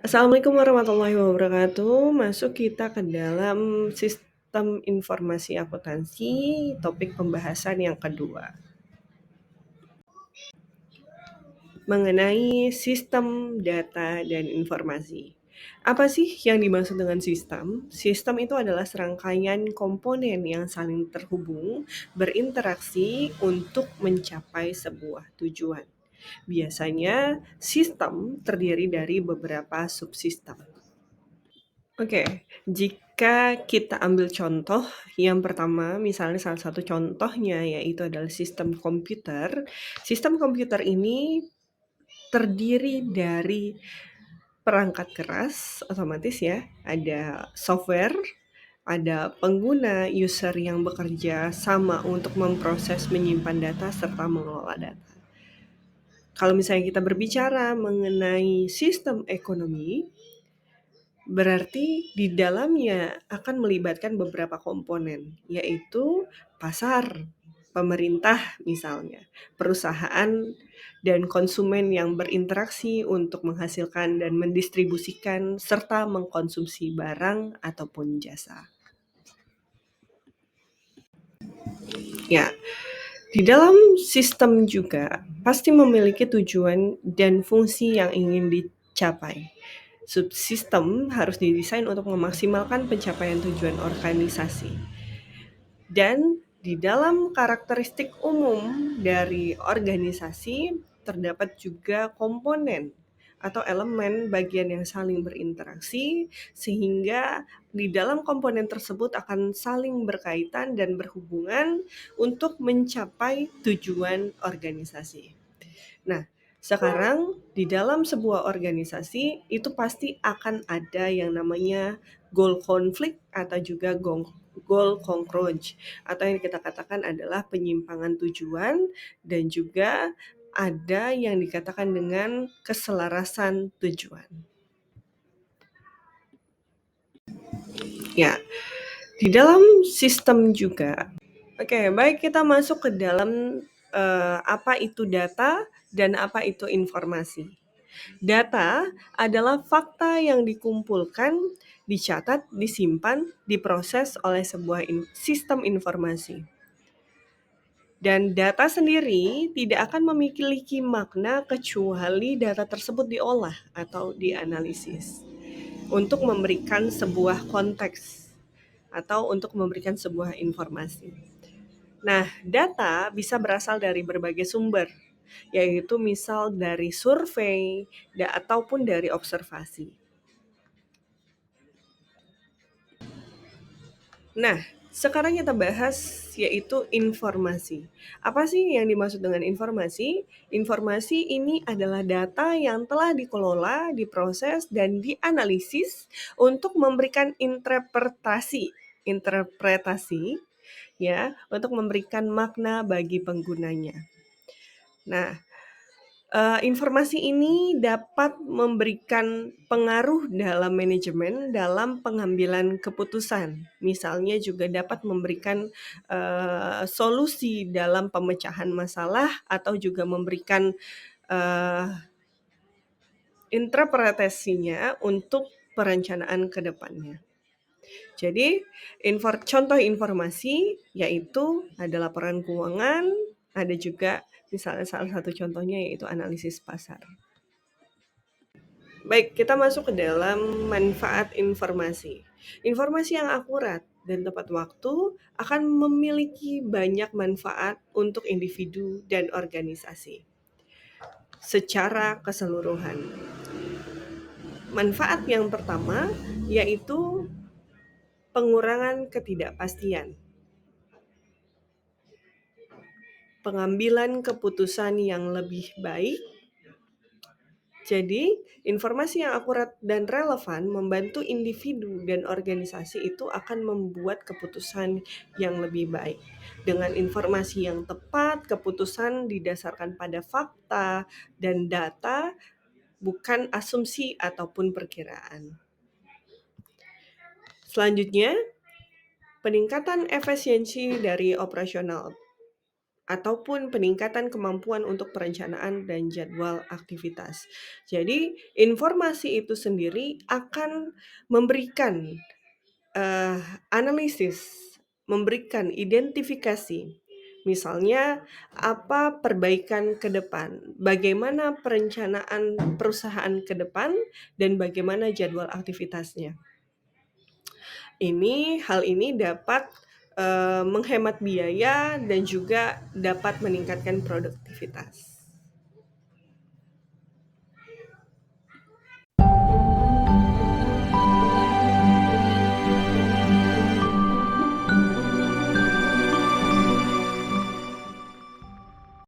Assalamualaikum warahmatullahi wabarakatuh. Masuk kita ke dalam sistem informasi akuntansi, topik pembahasan yang kedua. Mengenai sistem data dan informasi. Apa sih yang dimaksud dengan sistem? Sistem itu adalah serangkaian komponen yang saling terhubung, berinteraksi untuk mencapai sebuah tujuan. Biasanya, sistem terdiri dari beberapa subsistem. Oke, jika kita ambil contoh, yang pertama, misalnya salah satu contohnya yaitu adalah sistem komputer. Sistem komputer ini terdiri dari perangkat keras, otomatis ya, ada software, ada pengguna user yang bekerja sama untuk memproses, menyimpan data, serta mengelola data. Kalau misalnya kita berbicara mengenai sistem ekonomi, berarti di dalamnya akan melibatkan beberapa komponen, yaitu pasar, pemerintah misalnya, perusahaan, dan konsumen yang berinteraksi untuk menghasilkan dan mendistribusikan serta mengkonsumsi barang ataupun jasa. Ya, di dalam sistem juga pasti memiliki tujuan dan fungsi yang ingin dicapai. Subsistem harus didesain untuk memaksimalkan pencapaian tujuan organisasi. Dan di dalam karakteristik umum dari organisasi terdapat juga komponen atau elemen bagian yang saling berinteraksi sehingga di dalam komponen tersebut akan saling berkaitan dan berhubungan untuk mencapai tujuan organisasi. Nah, sekarang di dalam sebuah organisasi itu pasti akan ada yang namanya goal conflict atau juga goal congruence, atau yang kita katakan adalah penyimpangan tujuan, dan juga ada yang dikatakan dengan keselarasan tujuan. Ya, di dalam sistem juga. Oke, baik, kita masuk ke dalam apa itu data dan apa itu informasi. Data adalah fakta yang dikumpulkan, dicatat, disimpan, diproses oleh sebuah sistem informasi. Dan data sendiri tidak akan memiliki makna kecuali data tersebut diolah atau dianalisis untuk memberikan sebuah konteks atau untuk memberikan sebuah informasi. Nah, data bisa berasal dari berbagai sumber, yaitu misal dari survei ataupun dari observasi. Nah, sekarang kita bahas yaitu informasi. Apa sih yang dimaksud dengan informasi? Informasi ini adalah data yang telah dikelola, diproses, dan dianalisis untuk memberikan interpretasi ya, untuk memberikan makna bagi penggunanya. Nah, informasi ini dapat memberikan pengaruh dalam manajemen, dalam pengambilan keputusan. Misalnya juga dapat memberikan solusi dalam pemecahan masalah atau juga memberikan interpretasinya untuk perencanaan ke depannya. Jadi, contoh informasi yaitu ada laporan keuangan, ada juga misalnya salah satu contohnya yaitu analisis pasar. Baik, kita masuk ke dalam manfaat informasi. Informasi yang akurat dan tepat waktu akan memiliki banyak manfaat untuk individu dan organisasi secara keseluruhan. Manfaat yang pertama yaitu pengurangan ketidakpastian. Pengambilan keputusan yang lebih baik. Jadi, informasi yang akurat dan relevan membantu individu dan organisasi itu akan membuat keputusan yang lebih baik. Dengan informasi yang tepat, keputusan didasarkan pada fakta dan data, bukan asumsi ataupun perkiraan. Selanjutnya, peningkatan efisiensi dari operasional ataupun peningkatan kemampuan untuk perencanaan dan jadwal aktivitas. Jadi, informasi itu sendiri akan memberikan, eee, analisis, memberikan identifikasi. Misalnya, apa perbaikan ke depan, bagaimana perencanaan perusahaan ke depan, dan bagaimana jadwal aktivitasnya. Hal ini dapat, menghemat biaya dan juga dapat meningkatkan produktivitas.